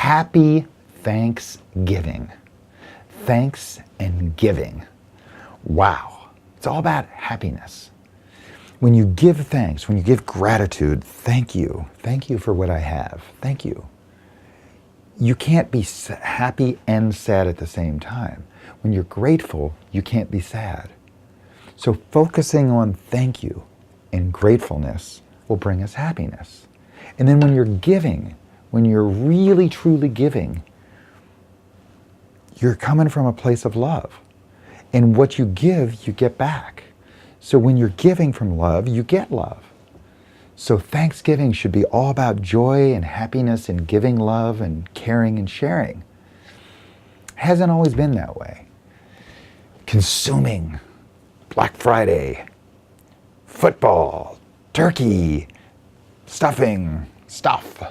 Happy Thanksgiving. Thanks and giving. Wow. It's all about happiness. When you give thanks, when you give gratitude, thank you. Thank you for what I have. Thank you. You can't be happy and sad at the same time. When you're grateful, you can't be sad. So focusing on thank you and gratefulness will bring us happiness. And then when you're giving, when you're really truly giving, you're coming from a place of love. And what you give, you get back. So when you're giving from love, you get love. So Thanksgiving should be all about joy and happiness and giving love and caring and sharing. Hasn't always been that way. Consuming, Black Friday, football, turkey, stuffing, stuff.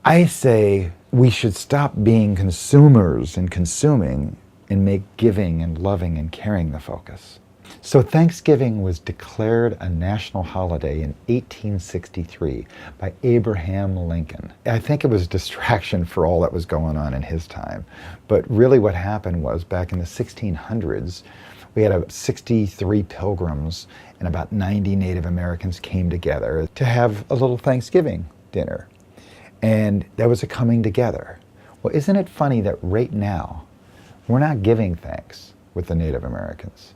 I say we should stop being consumers and consuming and make giving and loving and caring the focus. So Thanksgiving was declared a national holiday in 1863 by Abraham Lincoln. I think it was a distraction for all that was going on in his time. But really what happened was back in the 1600s, we had 63 pilgrims and about 90 Native Americans came together to have a little Thanksgiving dinner. And that was a coming together. Well, isn't it funny that right now, we're not giving thanks with the Native Americans?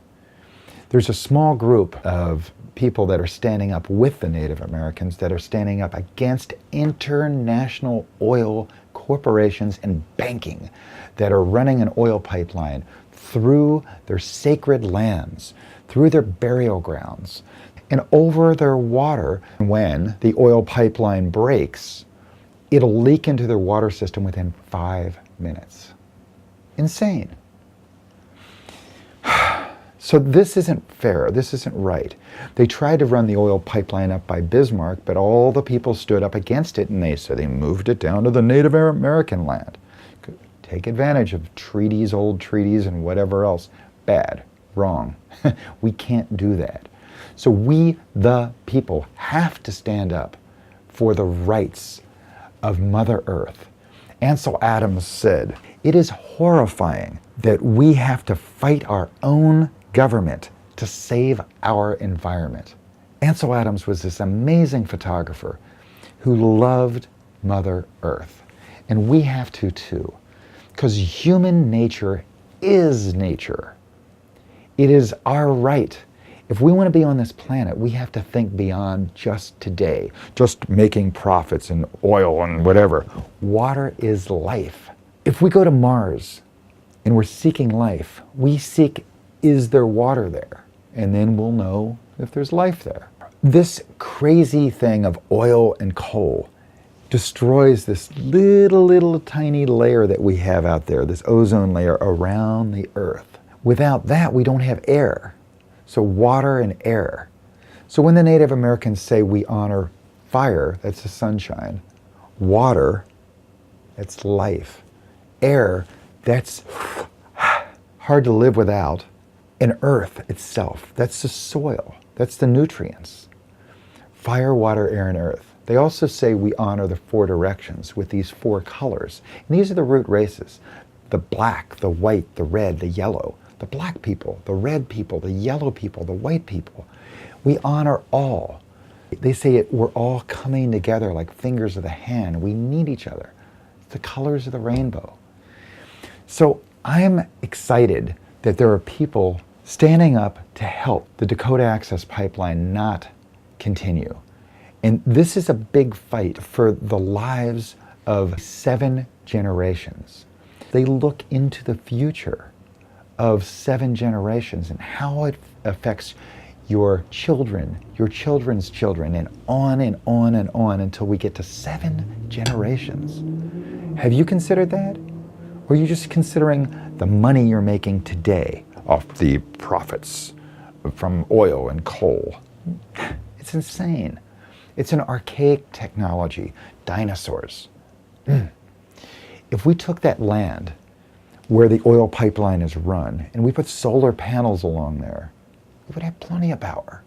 There's a small group of people that are standing up with the Native Americans that are standing up against international oil corporations and banking that are running an oil pipeline through their sacred lands, through their burial grounds, and over their water. When the oil pipeline breaks, it'll leak into their water system within 5 minutes. Insane. So this isn't fair. This isn't right. They tried to run the oil pipeline up by Bismarck, but all the people stood up against it, and they moved it down to the Native American land. Take advantage of treaties, old treaties, and whatever else. Bad. Wrong. We can't do that. So we, the people, have to stand up for the rights of Mother Earth. Ansel Adams said, "It is horrifying that we have to fight our own government to save our environment." Ansel Adams was this amazing photographer who loved Mother Earth. And we have to too, because human nature is nature. It is our right. If we want to be on this planet, we have to think beyond just today, just making profits and oil and whatever. Water is life. If we go to Mars and we're seeking life, we seek, is there water there? And then we'll know if there's life there. This crazy thing of oil and coal destroys this little tiny layer that we have out there, this ozone layer around the Earth. Without that, we don't have air. So water and air. So when the Native Americans say we honor fire, that's the sunshine. Water, that's life. Air, that's hard to live without. And earth itself, that's the soil, that's the nutrients. Fire, water, air, and earth. They also say we honor the 4 directions with these 4 colors. And these are the root races: the black, the white, the red, the yellow. The black people, the red people, the yellow people, the white people. We honor all. They say we're all coming together like fingers of the hand. We need each other. It's the colors of the rainbow. So I'm excited that there are people standing up to help the Dakota Access Pipeline not continue. And this is a big fight for the lives of 7 generations. They look into the future of 7 generations and how it affects your children, your children's children, and on and on and on until we get to 7 generations. Have you considered that? Or are you just considering the money you're making today off the profits from oil and coal? It's insane. It's an archaic technology. Dinosaurs. If we took that land where the oil pipeline is run, and we put solar panels along there, we would have plenty of power.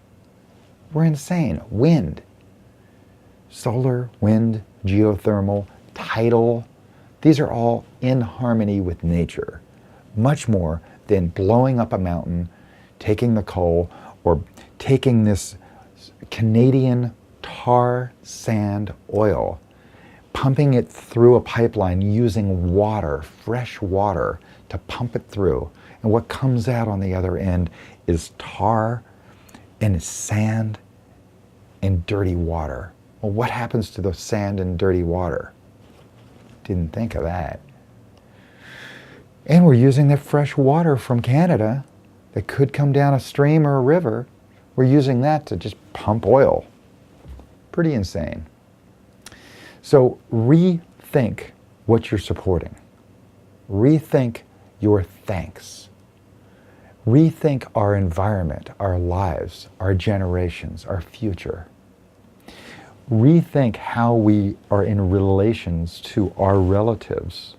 We're insane. Wind. Solar, wind, geothermal, tidal, These are all in harmony with nature, much more than blowing up a mountain, taking the coal, or taking this Canadian tar sand oil, pumping it through a pipeline using water, fresh water, to pump it through. And what comes out on the other end is tar and sand and dirty water. Well, what happens to the sand and dirty water? Didn't think of that. And we're using the fresh water from Canada that could come down a stream or a river. We're using that to just pump oil. Pretty insane. So rethink what you're supporting. Rethink your thanks. Rethink our environment, our lives, our generations, our future. Rethink how we are in relations to our relatives.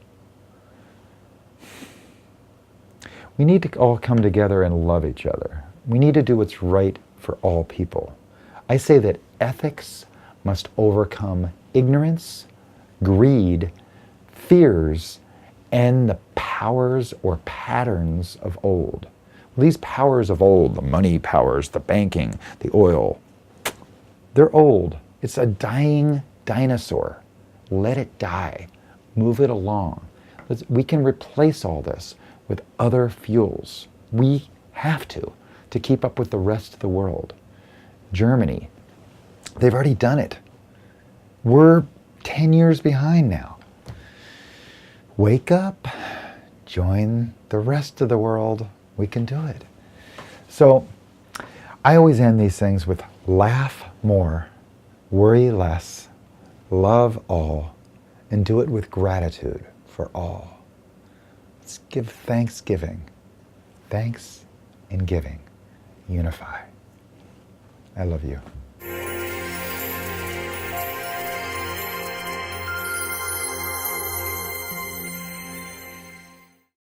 We need to all come together and love each other. We need to do what's right for all people. I say that ethics must overcome ignorance, greed, fears, and the powers or patterns of old. These powers of old, the money powers, the banking, the oil, they're old. It's a dying dinosaur. Let it die. Move it along. We can replace all this with other fuels. We have to keep up with the rest of the world. Germany, they've already done it. We're 10 years behind now. Wake up, join the rest of the world. We can do it. So I always end these things with laugh more, worry less, love all, and do it with gratitude for all. Let's give thanksgiving. Thanks and giving. Unify. I love you.